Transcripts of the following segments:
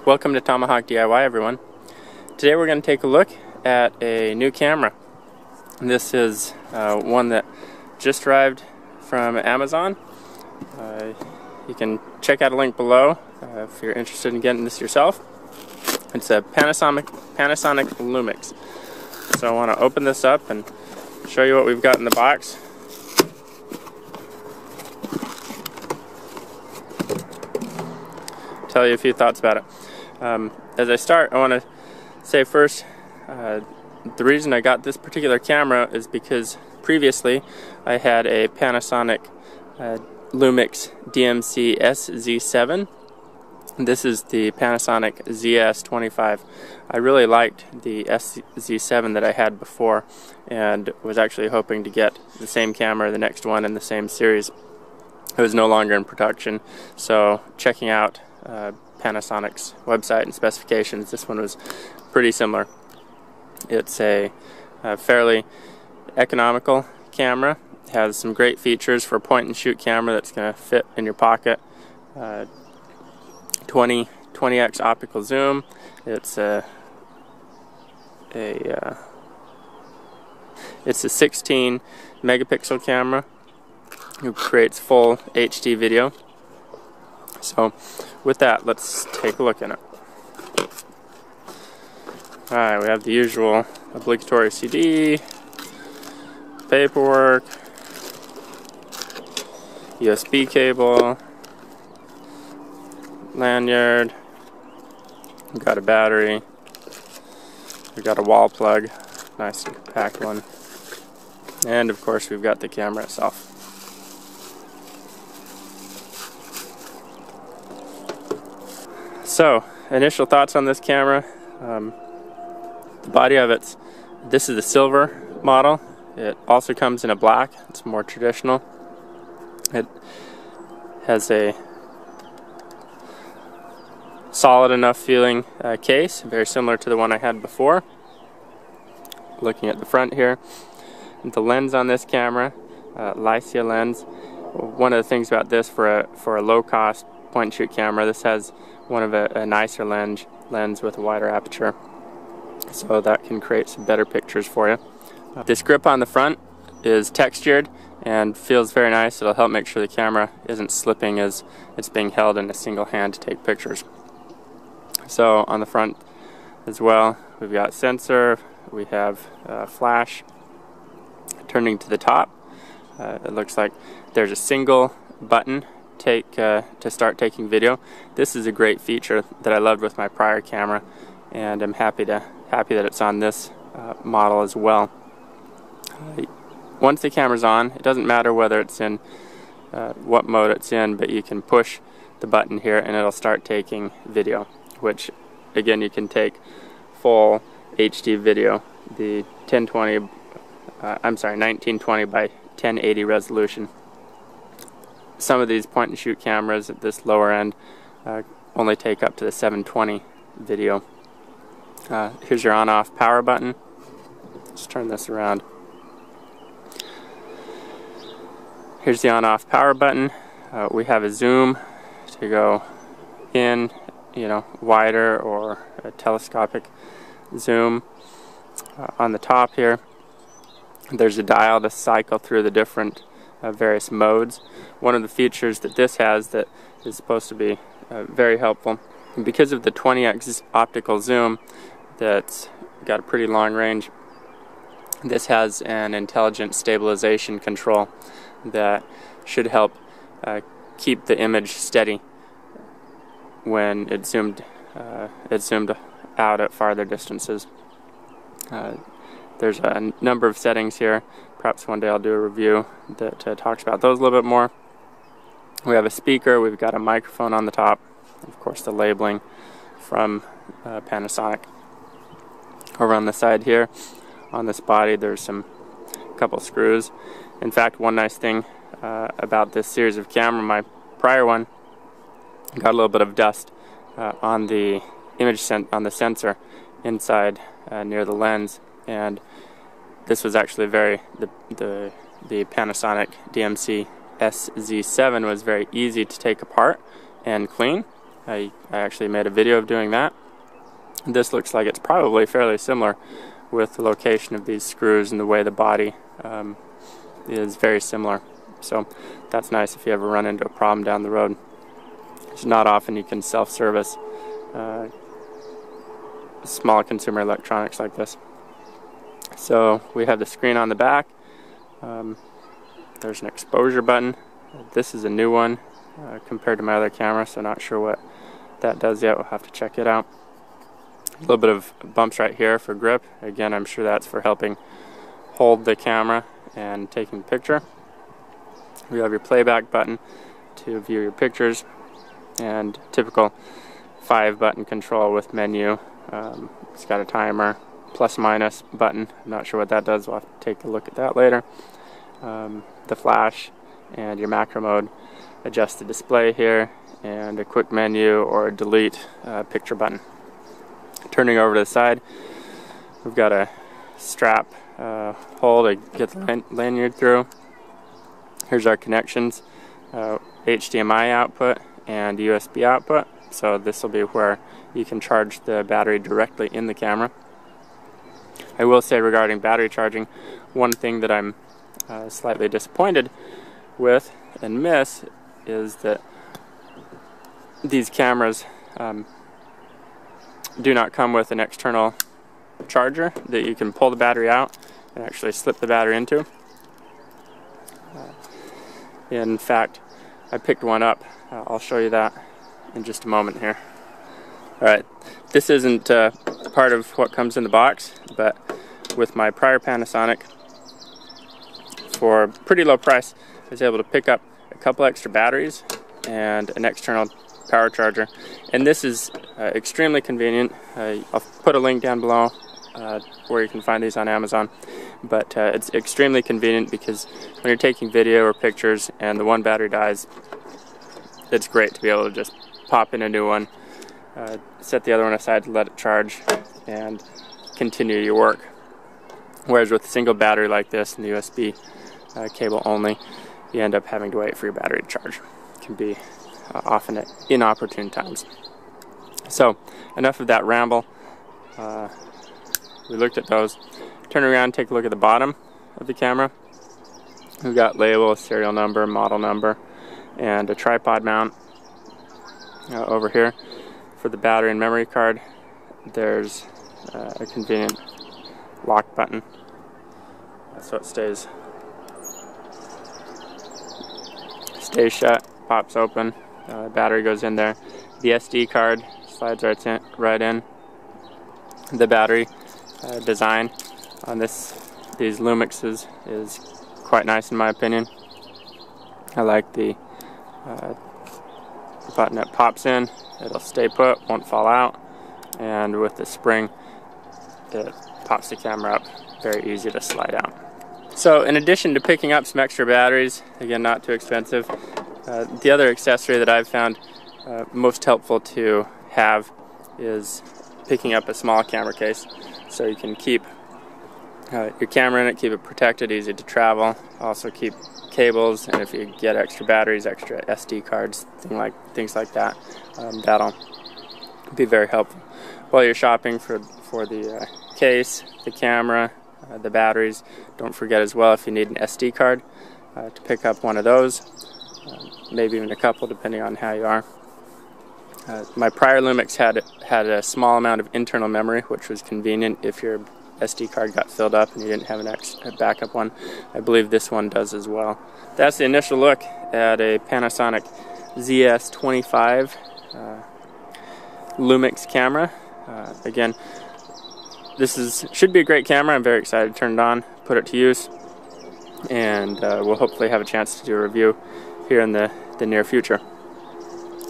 Welcome to Tomahawk DIY, everyone. Today we're going to take a look at a new camera. This is one that just arrived from Amazon. You can check out a link below if you're interested in getting this yourself. It's a Panasonic Lumix. So I want to open this up and show you what we've got in the box. Tell you a few thoughts about it. As I start, I want to say first, the reason I got this particular camera is because previously I had a Panasonic Lumix DMC-ZS25. This is the Panasonic ZS25. I really liked the Z7 that I had before and was actually hoping to get the same camera, the next one in the same series. It was no longer in production, so checking out Panasonic's website and specifications, this one was pretty similar. It's a fairly economical camera. It has some great features for a point-and-shoot camera that's going to fit in your pocket. 20x optical zoom. It's a 16 megapixel camera. It creates full HD video. So with that, let's take a look at it. Alright, we have the usual obligatory CD, paperwork, USB cable, lanyard, we've got a battery, we've got a wall plug, nice and compact one, and of course we've got the camera itself. So, initial thoughts on this camera. The body of this is the silver model. It also comes in a black. It's more traditional. It has a solid enough feeling case, very similar to the one I had before. Looking at the front here, the lens on this camera, Leica lens. One of the things about this for a low-cost point-and-shoot camera, this has one of a nicer lens with a wider aperture, so that can create some better pictures for you. This grip on the front is textured and feels very nice. It'll help make sure the camera isn't slipping as it's being held in a single hand to take pictures. So on the front as well, we've got sensor, we have flash. Turning to the top, it looks like there's a single button to start taking video. This is a great feature that I loved with my prior camera, and I'm happy that it's on this model as well. Once the camera's on, it doesn't matter whether it's in what mode it's in, but you can push the button here and it'll start taking video, which again you can take full HD video, the 1920 by 1080 resolution. Some of these point-and-shoot cameras at this lower end only take up to the 720 video. Here's your on-off power button. Let's turn this around. Here's the on-off power button. We have a zoom to go in, wider, or a telescopic zoom. On the top here, there's a dial to cycle through the different various modes. One of the features that this has that is supposed to be very helpful, and because of the 20x optical zoom that's got a pretty long range, this has an intelligent stabilization control that should help keep the image steady when it's zoomed out at farther distances. There's a number of settings here. Perhaps one day I'll do a review that talks about those a little bit more. We have a speaker, we've got a microphone on the top, of course the labeling from Panasonic. Over on the side here, on this body, there's a couple screws. In fact, one nice thing about this series of camera, my prior one got a little bit of dust on the on the sensor inside near the lens, and this was actually the Panasonic DMC-ZS25 was very easy to take apart and clean. I actually made a video of doing that. This looks like it's probably fairly similar with the location of these screws and the way the body is very similar. So that's nice if you ever run into a problem down the road. It's not often you can self-service small consumer electronics like this. So we have the screen on the back. There's an exposure button. This is a new one compared to my other camera, so not sure what that does yet. We'll have to check it out. A little bit of bumps right here for grip. Again, I'm sure that's for helping hold the camera and taking the picture. We have your playback button to view your pictures, and typical 5-button control with menu. It's got a timer, plus minus button. I'm not sure what that does. We'll have to take a look at that later. The flash and your macro mode. Adjust the display here, and a quick menu or delete picture button. Turning over to the side, we've got a strap hole to get the lanyard through. Here's our connections, HDMI output and USB output. So this will be where you can charge the battery directly in the camera. I will say regarding battery charging, one thing that I'm slightly disappointed with and miss is that these cameras do not come with an external charger that you can pull the battery out and actually slip the battery into. In fact, I picked one up. I'll show you that in just a moment here. Alright, this isn't part of what comes in the box, but with my prior Panasonic, for a pretty low price, I was able to pick up a couple extra batteries and an external power charger. And this is extremely convenient. I'll put a link down below where you can find these on Amazon. But it's extremely convenient because when you're taking video or pictures and the one battery dies, it's great to be able to just pop in a new one, set the other one aside to let it charge, and continue your work. Whereas with a single battery like this and the USB cable only, you end up having to wait for your battery to charge. It can be often at inopportune times. So enough of that ramble. We looked at those. Turn around, take a look at the bottom of the camera. We've got label, serial number, model number, and a tripod mount over here. For the battery and memory card, there's a convenient lock button, so it stays shut, pops open, battery goes in there. The SD card slides right in. The battery design on these Lumixes is quite nice in my opinion. I like the button that pops in. It'll stay put, won't fall out, and with the spring it pops the camera up. Very easy to slide out. So in addition to picking up some extra batteries, again not too expensive, the other accessory that I've found most helpful to have is picking up a small camera case, so you can keep your camera in it, keep it protected, easy to travel. Also keep cables, and if you get extra batteries, extra SD cards, things like that, that'll be very helpful while you're shopping for the case, the camera, the batteries. Don't forget as well, if you need an SD card, to pick up one of those, maybe even a couple depending on how you are. My prior Lumix had a small amount of internal memory, which was convenient if your SD card got filled up and you didn't have a backup one. I believe this one does as well. That's the initial look at a Panasonic ZS25 Lumix camera. Again, this should be a great camera. I'm very excited to turn it on, put it to use, and we'll hopefully have a chance to do a review here in the near future.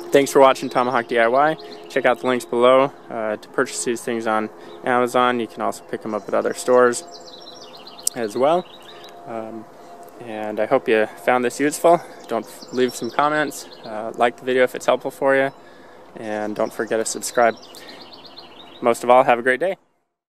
Thanks for watching Tomahawk DIY. Check out the links below to purchase these things on Amazon. You can also pick them up at other stores as well. And I hope you found this useful. Don't leave some comments. Like the video if it's helpful for you. And don't forget to subscribe. Most of all, have a great day.